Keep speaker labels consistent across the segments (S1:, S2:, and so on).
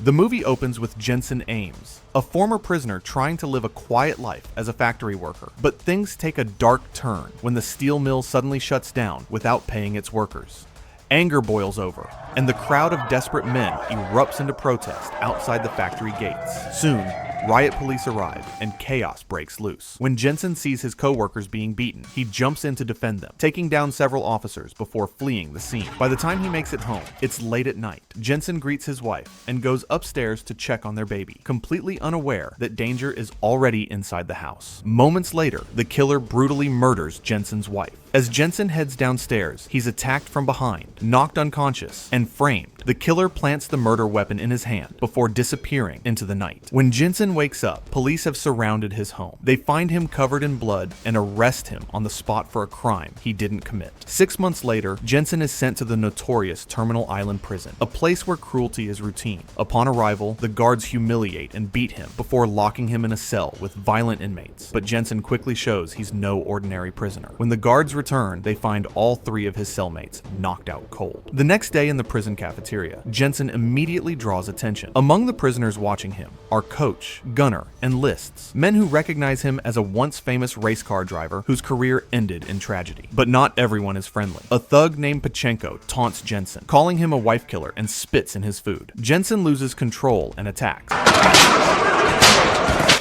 S1: The movie opens with Jensen Ames, a former prisoner trying to live a quiet life as a factory worker. But things take a dark turn when the steel mill suddenly shuts down without paying its workers. Anger boils over, and the crowd of desperate men erupts into protest outside the factory gates. Soon, riot police arrive, and chaos breaks loose. When Jensen sees his co-workers being beaten, he jumps in to defend them, taking down several officers before fleeing the scene. By the time he makes it home, it's late at night. Jensen greets his wife and goes upstairs to check on their baby, completely unaware that danger is already inside the house. Moments later, the killer brutally murders Jensen's wife. As Jensen heads downstairs, he's attacked from behind, knocked unconscious, and framed. The killer plants the murder weapon in his hand before disappearing into the night. When Jensen wakes up, police have surrounded his home. They find him covered in blood and arrest him on the spot for a crime he didn't commit. 6 months later, Jensen is sent to the notorious Terminal Island prison, a place where cruelty is routine. Upon arrival, the guards humiliate and beat him before locking him in a cell with violent inmates. But Jensen quickly shows he's no ordinary prisoner. When the guards return, they find all 3 of his cellmates knocked out cold. The next day in the prison cafeteria, Jensen immediately draws attention. Among the prisoners watching him are Coach, Gunner, and Lists, men who recognize him as a once famous race car driver whose career ended in tragedy. But not everyone is friendly. A thug named Pachenko taunts Jensen, calling him a wife killer, and spits in his food. Jensen loses control and attacks.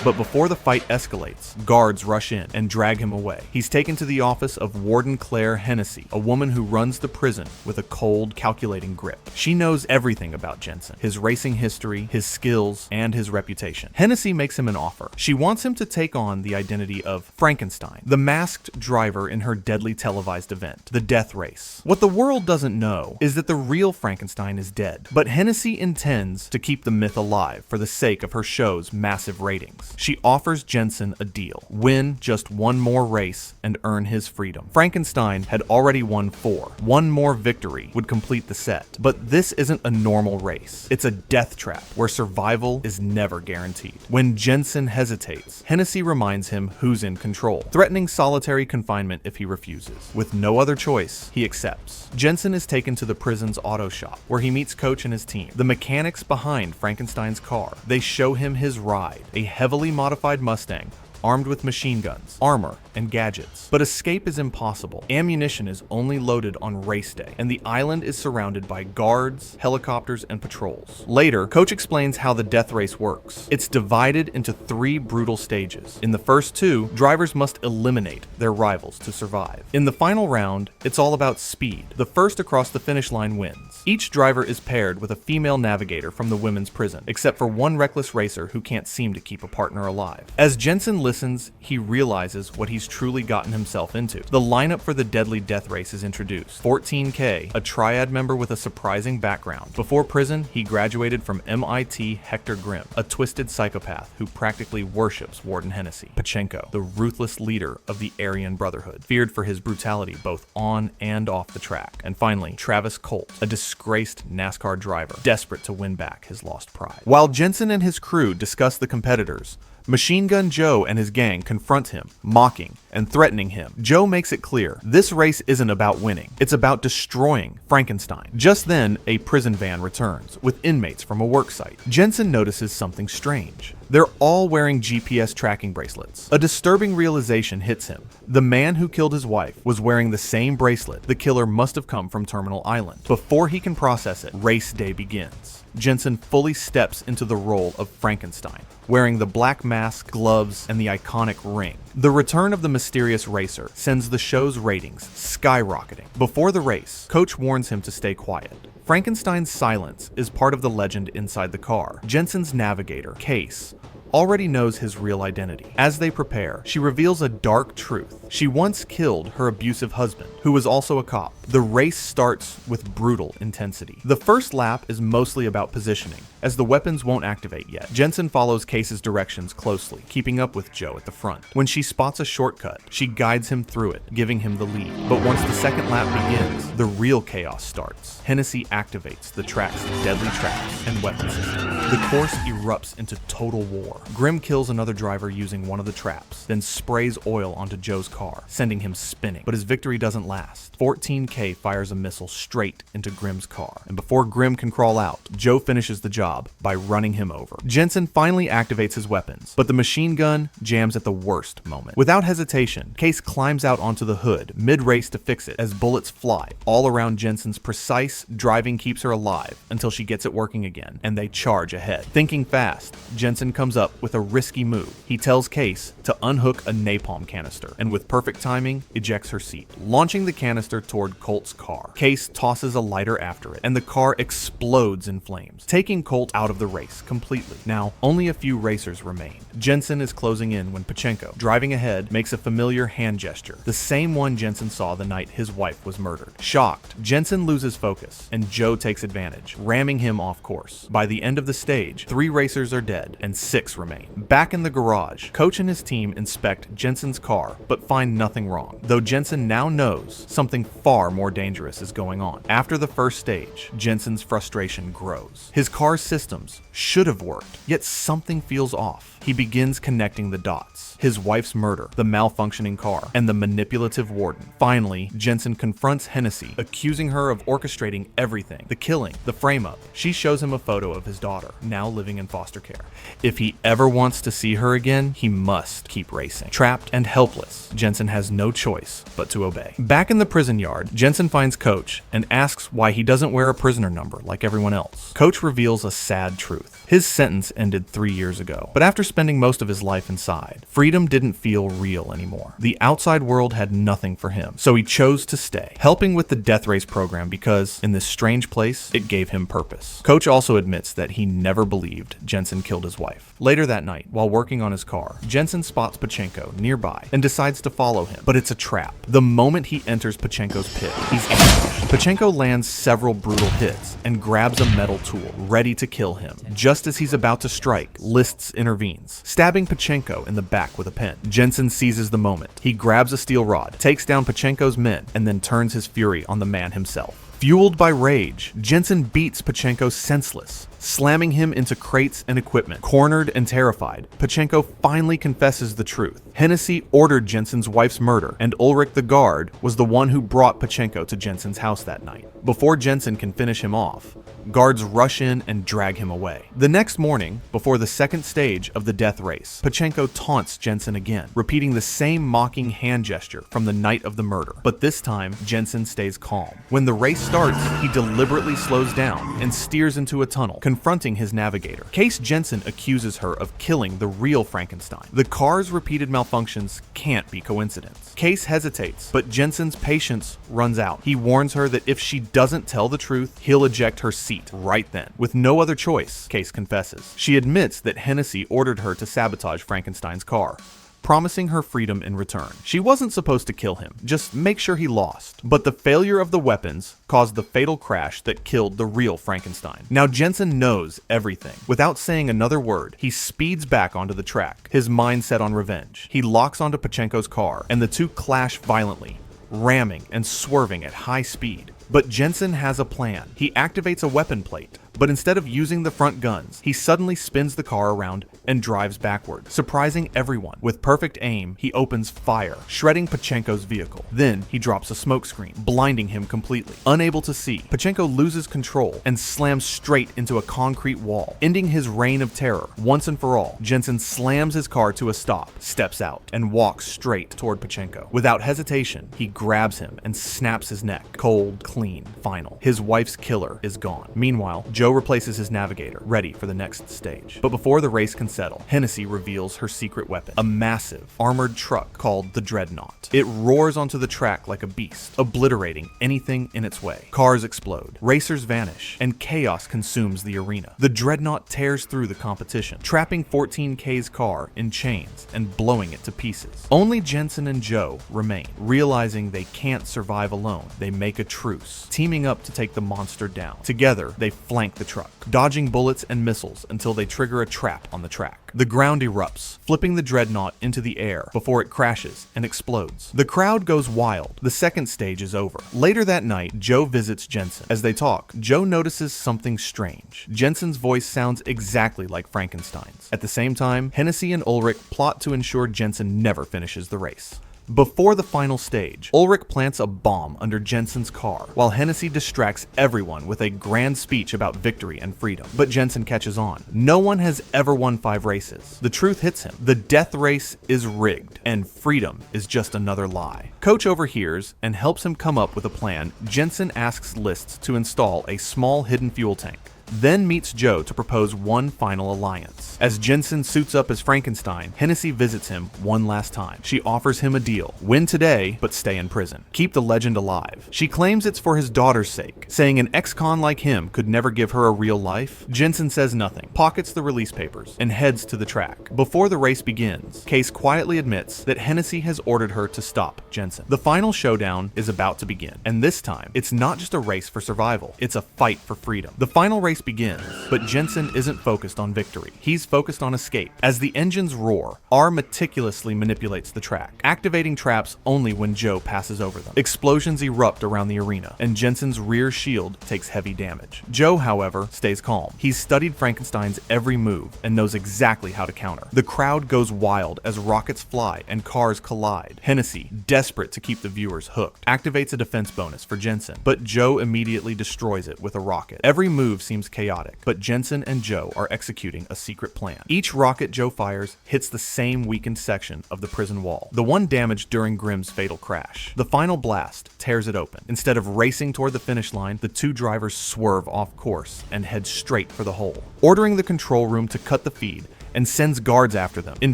S1: But before the fight escalates, guards rush in and drag him away. He's taken to the office of Warden Claire Hennessy, a woman who runs the prison with a cold, calculating grip. She knows everything about Jensen, his racing history, his skills, and his reputation. Hennessy makes him an offer. She wants him to take on the identity of Frankenstein, the masked driver in her deadly televised event, the Death Race. What the world doesn't know is that the real Frankenstein is dead, but Hennessy intends to keep the myth alive for the sake of her show's massive ratings. She offers Jensen a deal: win just one more race and earn his freedom. Frankenstein had already won 4. One more victory would complete the set. But this isn't a normal race. It's a death trap where survival is never guaranteed. When Jensen hesitates, Hennessy reminds him who's in control, threatening solitary confinement if he refuses. With no other choice, he accepts. Jensen is taken to the prison's auto shop, where he meets Coach and his team, the mechanics behind Frankenstein's car. They show him his ride, a heavily modified Mustang, armed with machine guns, armor, and gadgets. But escape is impossible. Ammunition is only loaded on race day, and the island is surrounded by guards, helicopters, and patrols. Later, Coach explains how the death race works. It's divided into 3 brutal stages. In the first 2, drivers must eliminate their rivals to survive. In the final round, it's all about speed. The first across the finish line wins. Each driver is paired with a female navigator from the women's prison, except for one reckless racer who can't seem to keep a partner alive. As Jensen listens, he realizes what he's truly gotten himself into. The lineup for the deadly death race is introduced. 14K, a triad member with a surprising background. Before prison, he graduated from MIT Hector Grimm, a twisted psychopath who practically worships Warden Hennessy. Pachenko, the ruthless leader of the Aryan Brotherhood, feared for his brutality both on and off the track. And finally, Travis Colt, a disgraced NASCAR driver, desperate to win back his lost pride. While Jensen and his crew discuss the competitors, Machine Gun Joe and his gang confront him, mocking and threatening him. Joe makes it clear this race isn't about winning, it's about destroying Frankenstein. Just then, a prison van returns with inmates from a work site. Jensen notices something strange. They're all wearing GPS tracking bracelets. A disturbing realization hits him. The man who killed his wife was wearing the same bracelet. The killer must have come from Terminal Island. Before he can process it, race day begins. Jensen fully steps into the role of Frankenstein, wearing the black mask, gloves, and the iconic ring. The return of the mysterious racer sends the show's ratings skyrocketing. Before the race, Coach warns him to stay quiet. Frankenstein's silence is part of the legend inside the car. Jensen's navigator, Case, already knows his real identity. As they prepare, she reveals a dark truth. She once killed her abusive husband, who was also a cop. The race starts with brutal intensity. The first lap is mostly about positioning, as the weapons won't activate yet. Jensen follows Case's directions closely, keeping up with Joe at the front. When she spots a shortcut, she guides him through it, giving him the lead. But once the second lap begins, the real chaos starts. Hennessy activates the track's deadly traps and weapon system. The course erupts into total war. Grim kills another driver using one of the traps, then sprays oil onto Joe's car, sending him spinning. But his victory doesn't last. 14K fires a missile straight into Grim's car, and before Grim can crawl out, Joe finishes the job by running him over. Jensen finally activates his weapons, but the machine gun jams at the worst moment. Without hesitation, Case climbs out onto the hood mid-race to fix it as bullets fly all around Jensen's precise driving keeps her alive until she gets it working again, and they charge ahead. Thinking fast, Jensen comes up with a risky move. He tells Case to unhook a napalm canister, and with perfect timing, ejects her seat, launching the canister toward Colt's car. Case tosses a lighter after it, and the car explodes in flames, taking Colt out of the race completely. Now, only a few racers remain. Jensen is closing in when Pachenko, driving ahead, makes a familiar hand gesture, the same one Jensen saw the night his wife was murdered. Shocked, Jensen loses focus, and Joe takes advantage, ramming him off course. By the end of the stage, 3 racers are dead, and 6 remain. Back in the garage, Coach and his team inspect Jensen's car, but find nothing wrong, though Jensen now knows something far more dangerous is going on. After the first stage, Jensen's frustration grows. His car's systems should have worked, yet something feels off. He begins connecting the dots. His wife's murder, the malfunctioning car, and the manipulative warden. Finally, Jensen confronts Hennessy, accusing her of orchestrating everything. The killing, the frame-up. She shows him a photo of his daughter, now living in foster care. If he ever wants to see her again, he must keep racing. Trapped and helpless, Jensen has no choice but to obey. Back in the prison yard, Jensen finds Coach and asks why he doesn't wear a prisoner number like everyone else. Coach reveals a sad truth. His sentence ended 3 years ago, but after spending most of his life inside, freedom didn't feel real anymore. The outside world had nothing for him, so he chose to stay, helping with the death race program because, in this strange place, it gave him purpose. Coach also admits that he never believed Jensen killed his wife. Later that night, while working on his car, Jensen spots Pachenko nearby and decides to follow him, but it's a trap. The moment he enters Pachenko's pit, he's ambushed. Pachenko lands several brutal hits and grabs a metal tool, ready to kill him. Just as he's about to strike, Lists intervenes, stabbing Pachenko in the back with a pen. Jensen seizes the moment. He grabs a steel rod, takes down Pachenko's men, and then turns his fury on the man himself. Fueled by rage, Jensen beats Pachenko senseless, slamming him into crates and equipment. Cornered and terrified, Pachenko finally confesses the truth. Hennessy ordered Jensen's wife's murder, and Ulrich the guard was the one who brought Pachenko to Jensen's house that night. Before Jensen can finish him off, guards rush in and drag him away. The next morning, before the second stage of the death race, Pachenko taunts Jensen again, repeating the same mocking hand gesture from the night of the murder. But this time, Jensen stays calm. When the race starts, he deliberately slows down and steers into a tunnel, confronting his navigator. Case Jensen accuses her of killing the real Frankenstein. The car's repeated malfunctions can't be coincidence. Case hesitates, but Jensen's patience runs out. He warns her that if she doesn't tell the truth, he'll eject her seat right then. With no other choice, Case confesses. She admits that Hennessy ordered her to sabotage Frankenstein's car, promising her freedom in return. She wasn't supposed to kill him, just make sure he lost. But the failure of the weapons caused the fatal crash that killed the real Frankenstein. Now Jensen knows everything. Without saying another word, he speeds back onto the track, his mind set on revenge. He locks onto Pachenko's car, and the two clash violently, ramming and swerving at high speed. But Jensen has a plan. He activates a weapon plate, but instead of using the front guns, he suddenly spins the car around and drives backward, surprising everyone. With perfect aim, he opens fire, shredding Pachenko's vehicle. Then he drops a smoke screen, blinding him completely. Unable to see, Pachenko loses control and slams straight into a concrete wall, ending his reign of terror. Once and for all, Jensen slams his car to a stop, steps out, and walks straight toward Pachenko. Without hesitation, he grabs him and snaps his neck. Cold, clean, final. His wife's killer is gone. Meanwhile, Joe replaces his navigator, ready for the next stage. But before the race can settle, Hennessy reveals her secret weapon, a massive, armored truck called the Dreadnought. It roars onto the track like a beast, obliterating anything in its way. Cars explode, racers vanish, and chaos consumes the arena. The Dreadnought tears through the competition, trapping 14K's car in chains and blowing it to pieces. Only Jensen and Joe remain. Realizing they can't survive alone, they make a truce, teaming up to take the monster down. Together, they flank flank the truck, dodging bullets and missiles until they trigger a trap on the track. The ground erupts, flipping the dreadnought into the air before it crashes and explodes. The crowd goes wild. The second stage is over. Later that night, Joe visits Jensen. As they talk, Joe notices something strange. Jensen's voice sounds exactly like Frankenstein's. At the same time, Hennessy and Ulrich plot to ensure Jensen never finishes the race. Before the final stage, Ulrich plants a bomb under Jensen's car, while Hennessy distracts everyone with a grand speech about victory and freedom. But Jensen catches on. No one has ever won 5 races. The truth hits him. The death race is rigged, and freedom is just another lie. Coach overhears and helps him come up with a plan. Jensen asks Lists to install a small hidden fuel tank, then meets Joe to propose one final alliance. As Jensen suits up as Frankenstein, Hennessy visits him one last time. She offers him a deal: win today, but stay in prison. Keep the legend alive. She claims it's for his daughter's sake, saying an ex-con like him could never give her a real life. Jensen says nothing, pockets the release papers, and heads to the track. Before the race begins, Case quietly admits that Hennessy has ordered her to stop Jensen. The final showdown is about to begin, and this time, it's not just a race for survival, it's a fight for freedom. The final race begins, but Jensen isn't focused on victory. He's focused on escape. As the engines roar, R meticulously manipulates the track, activating traps only when Joe passes over them. Explosions erupt around the arena, and Jensen's rear shield takes heavy damage. Joe, however, stays calm. He's studied Frankenstein's every move and knows exactly how to counter. The crowd goes wild as rockets fly and cars collide. Hennessy, desperate to keep the viewers hooked, activates a defense bonus for Jensen, but Joe immediately destroys it with a rocket. Every move seems chaotic, but Jensen and Joe are executing a secret plan. Each rocket Joe fires hits the same weakened section of the prison wall, the one damaged during Grimm's fatal crash. The final blast tears it open. Instead of racing toward the finish line, the two drivers swerve off course and head straight for the hole, ordering the control room to cut the feed and sends guards after them. In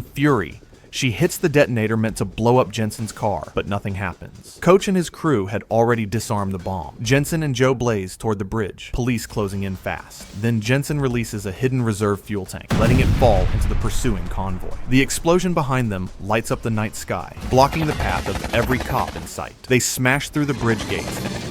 S1: fury, she hits the detonator meant to blow up Jensen's car, but nothing happens. Coach and his crew had already disarmed the bomb. Jensen and Joe blaze toward the bridge, police closing in fast. Then Jensen releases a hidden reserve fuel tank, letting it fall into the pursuing convoy. The explosion behind them lights up the night sky, blocking the path of every cop in sight. They smash through the bridge gates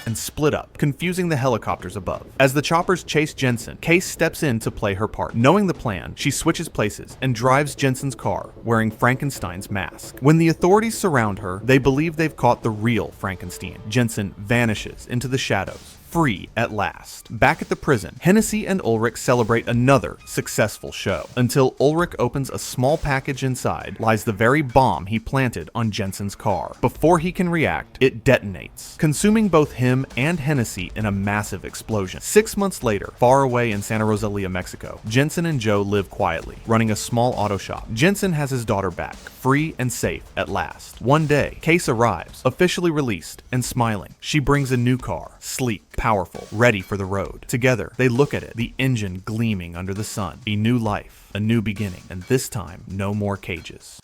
S1: and split up, confusing the helicopters above. As the choppers chase Jensen, Case steps in to play her part. Knowing the plan, she switches places and drives Jensen's car, wearing Frankenstein's mask. When the authorities surround her, they believe they've caught the real Frankenstein. Jensen vanishes into the shadows, free at last. Back at the prison, Hennessy and Ulrich celebrate another successful show, until Ulrich opens a small package. Inside lies the very bomb he planted on Jensen's car. Before he can react, it detonates, consuming both him and Hennessy in a massive explosion. 6 months later, far away in Santa Rosalia, Mexico, Jensen and Joe live quietly, running a small auto shop. Jensen has his daughter back, free and safe at last. One day, Case arrives, officially released and smiling. She brings a new car, sleek, powerful, ready for the road. Together, they look at it, the engine gleaming under the sun. A new life, a new beginning, and this time, no more cages.